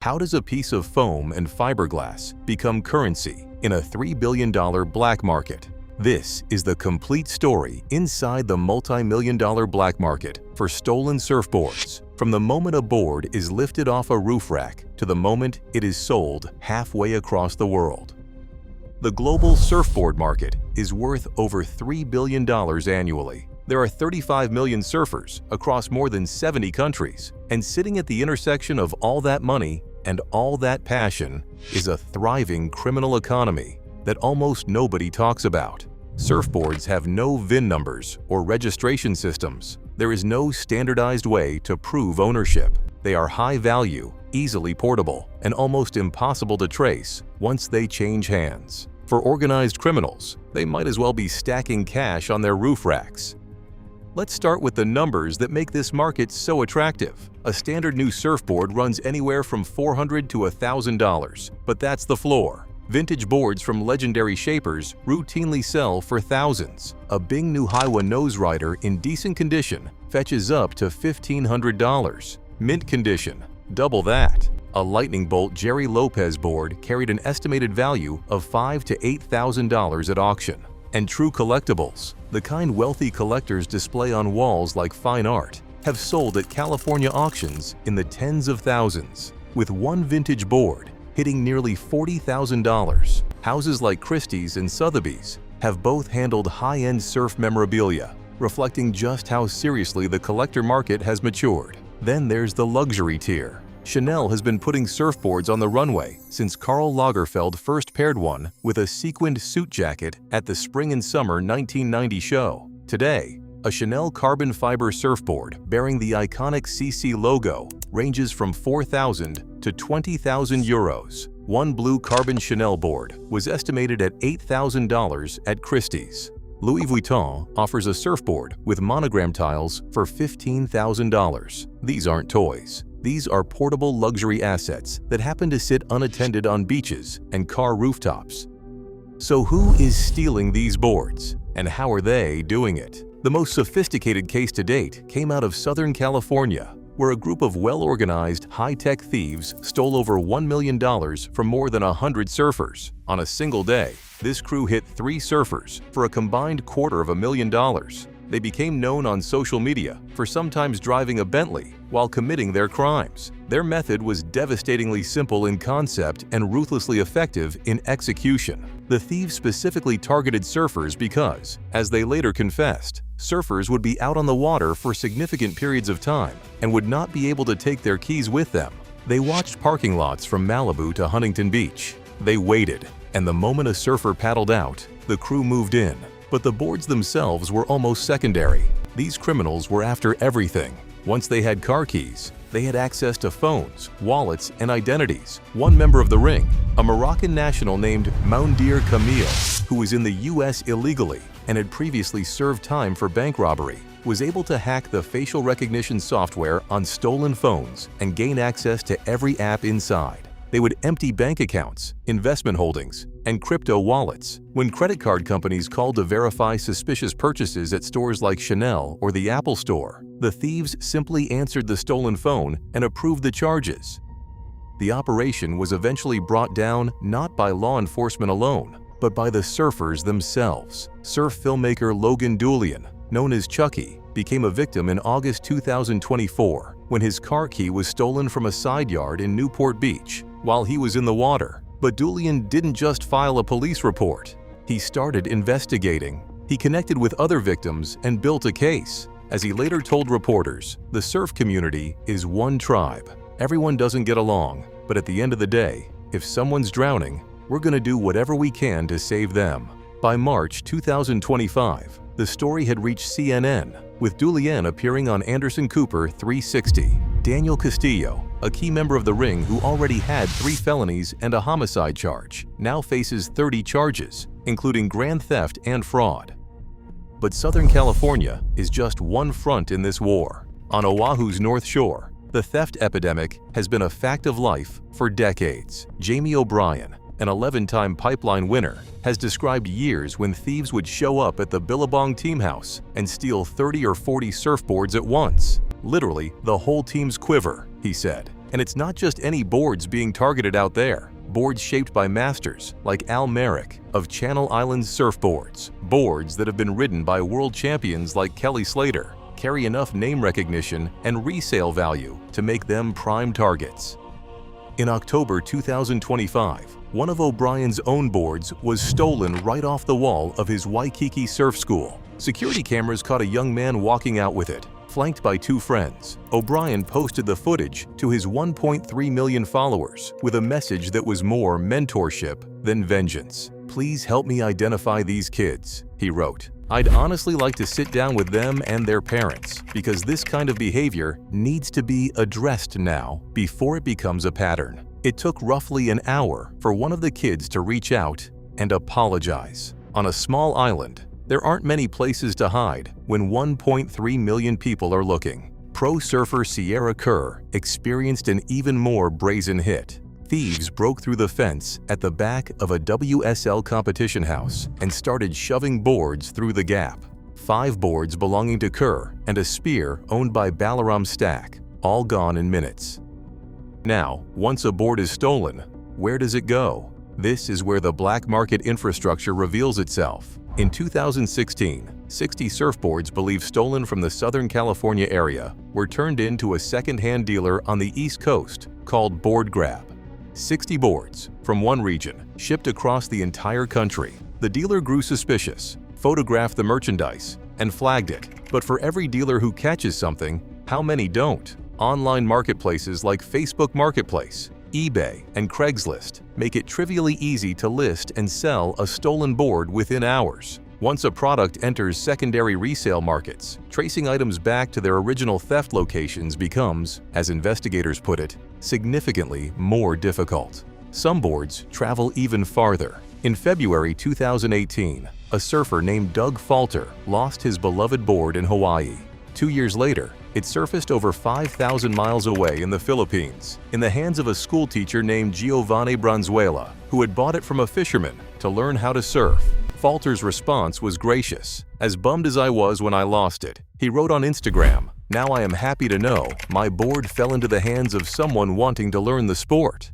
How does a piece of foam and fiberglass become currency in a $3 billion black market? This is the complete story inside the multi-million-dollar black market for stolen surfboards, from the moment a board is lifted off a roof rack to the moment it is sold halfway across the world. The global surfboard market is worth over $3 billion annually. There are 35 million surfers across more than 70 countries, and sitting at the intersection of all that money and all that passion is a thriving criminal economy that almost nobody talks about. Surfboards have no VIN numbers or registration systems. There is no standardized way to prove ownership. They are high value, easily portable, and almost impossible to trace once they change hands. For organized criminals, they might as well be stacking cash on their roof racks. Let's start with the numbers that make this market so attractive. A standard new surfboard runs anywhere from $400 to $1,000, but that's the floor. Vintage boards from legendary shapers routinely sell for thousands. A Bing new Haiwa nose rider in decent condition fetches up to $1,500. Mint condition, double that. A lightning bolt Jerry Lopez board carried an estimated value of $5,000 to $8,000 at auction. And true collectibles, the kind wealthy collectors display on walls like fine art, have sold at California auctions in the tens of thousands, with one vintage board hitting nearly $40,000. Houses like Christie's and Sotheby's have both handled high-end surf memorabilia, reflecting just how seriously the collector market has matured. Then there's the luxury tier. Chanel has been putting surfboards on the runway since Karl Lagerfeld first paired one with a sequined suit jacket at the Spring and Summer 1990 show. Today, a Chanel carbon fiber surfboard bearing the iconic CC logo ranges from 4,000 to 20,000 euros. One blue carbon Chanel board was estimated at $8,000 at Christie's. Louis Vuitton offers a surfboard with monogram tiles for $15,000. These aren't toys. These are portable luxury assets that happen to sit unattended on beaches and car rooftops. So who is stealing these boards, and how are they doing it? The most sophisticated case to date came out of Southern California, where a group of well-organized, high-tech thieves stole over $1 million from more than 100 surfers. On a single day, this crew hit 3 surfers for a combined $250,000. They became known on social media for sometimes driving a Bentley while committing their crimes. Their method was devastatingly simple in concept and ruthlessly effective in execution. The thieves specifically targeted surfers because, as they later confessed, surfers would be out on the water for significant periods of time and would not be able to take their keys with them. They watched parking lots from Malibu to Huntington Beach. They waited, and the moment a surfer paddled out, the crew moved in. But the boards themselves were almost secondary. These criminals were after everything. Once they had car keys, they had access to phones, wallets, and identities. One member of the ring, a Moroccan national named Moundir Camille, who was in the US illegally and had previously served time for bank robbery, was able to hack the facial recognition software on stolen phones and gain access to every app inside. They would empty bank accounts, investment holdings, and crypto wallets. When credit card companies called to verify suspicious purchases at stores like Chanel or the Apple Store, the thieves simply answered the stolen phone and approved the charges. The operation was eventually brought down not by law enforcement alone, but by the surfers themselves. Surf filmmaker Logan Doolian, known as Chucky, became a victim in August 2024 when his car key was stolen from a side yard in Newport Beach while he was in the water. But Doolian didn't just file a police report. He started investigating. He connected with other victims and built a case. As he later told reporters, the surf community is one tribe. Everyone doesn't get along, but at the end of the day, if someone's drowning, we're going to do whatever we can to save them. By March 2025, the story had reached CNN, with Doolian appearing on Anderson Cooper 360. Daniel Castillo, a key member of the ring who already had 3 felonies and a homicide charge, now faces 30 charges, including grand theft and fraud. But Southern California is just one front in this war. On Oahu's North Shore, the theft epidemic has been a fact of life for decades. Jamie O'Brien, an 11-time Pipeline winner, has described years when thieves would show up at the Billabong team house and steal 30 or 40 surfboards at once. Literally, the whole team's quiver, he said. And it's not just any boards being targeted out there. Boards shaped by masters like Al Merrick of Channel Islands Surfboards. Boards that have been ridden by world champions like Kelly Slater carry enough name recognition and resale value to make them prime targets. In October 2025, one of O'Brien's own boards was stolen right off the wall of his Waikiki surf school. Security cameras caught a young man walking out with it, flanked by two friends. O'Brien posted the footage to his 1.3 million followers with a message that was more mentorship than vengeance. "Please help me identify these kids," he wrote. "I'd honestly like to sit down with them and their parents because this kind of behavior needs to be addressed now before it becomes a pattern." It took roughly an hour for one of the kids to reach out and apologize. On a small island, there aren't many places to hide when 1.3 million people are looking. Pro surfer Sierra Kerr experienced an even more brazen hit. Thieves broke through the fence at the back of a WSL competition house and started shoving boards through the gap. 5 boards belonging to Kerr and a spear owned by Balaram Stack, all gone in minutes. Now, once a board is stolen, where does it go? This is where the black market infrastructure reveals itself. In 2016, 60 surfboards believed stolen from the Southern California area were turned into a second-hand dealer on the East Coast called Board Grab. 60 boards from one region shipped across the entire country. The dealer grew suspicious, photographed the merchandise, and flagged it. But for every dealer who catches something, how many don't? Online marketplaces like Facebook Marketplace, eBay, and Craigslist make it trivially easy to list and sell a stolen board within hours. Once a product enters secondary resale markets, tracing items back to their original theft locations becomes, as investigators put it, significantly more difficult. Some boards travel even farther. In February 2018, a surfer named Doug Falter lost his beloved board in Hawaii. 2 years later, it surfaced over 5,000 miles away in the Philippines, in the hands of a schoolteacher named Giovanni Branzuela, who had bought it from a fisherman to learn how to surf. Falter's response was gracious. "As bummed as I was when I lost it," he wrote on Instagram, "now I am happy to know my board fell into the hands of someone wanting to learn the sport."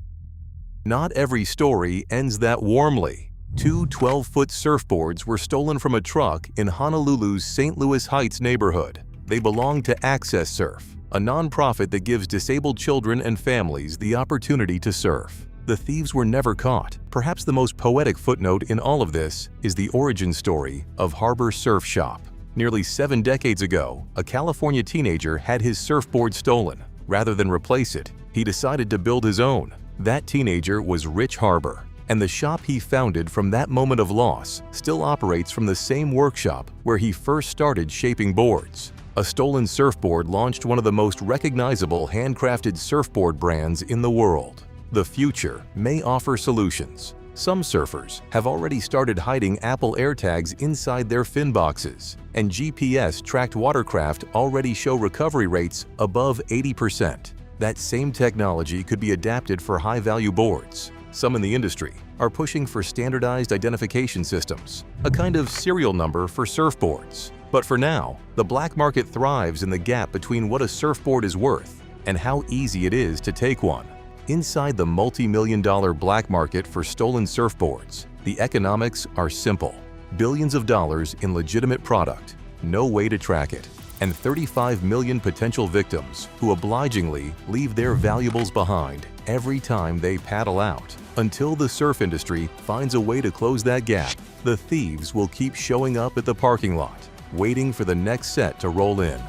Not every story ends that warmly. 2 12-foot surfboards were stolen from a truck in Honolulu's St. Louis Heights neighborhood. They belong to Access Surf, a nonprofit that gives disabled children and families the opportunity to surf. The thieves were never caught. Perhaps the most poetic footnote in all of this is the origin story of Harbor Surf Shop. Nearly 7 decades ago, a California teenager had his surfboard stolen. Rather than replace it, he decided to build his own. That teenager was Rich Harbor, and the shop he founded from that moment of loss still operates from the same workshop where he first started shaping boards. A stolen surfboard launched one of the most recognizable handcrafted surfboard brands in the world. The future may offer solutions. Some surfers have already started hiding Apple AirTags inside their fin boxes, and GPS-tracked watercraft already show recovery rates above 80%. That same technology could be adapted for high-value boards. Some in the industry are pushing for standardized identification systems, a kind of serial number for surfboards. But for now, the black market thrives in the gap between what a surfboard is worth and how easy it is to take one. Inside the multi-million-dollar black market for stolen surfboards, the economics are simple. Billions of dollars in legitimate product, no way to track it, and 35 million potential victims who obligingly leave their valuables behind every time they paddle out. Until the surf industry finds a way to close that gap, the thieves will keep showing up at the parking lot, waiting for the next set to roll in.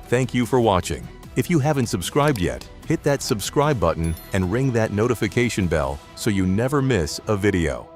Thank you for watching. If you haven't subscribed yet, hit that subscribe button and ring that notification bell so you never miss a video.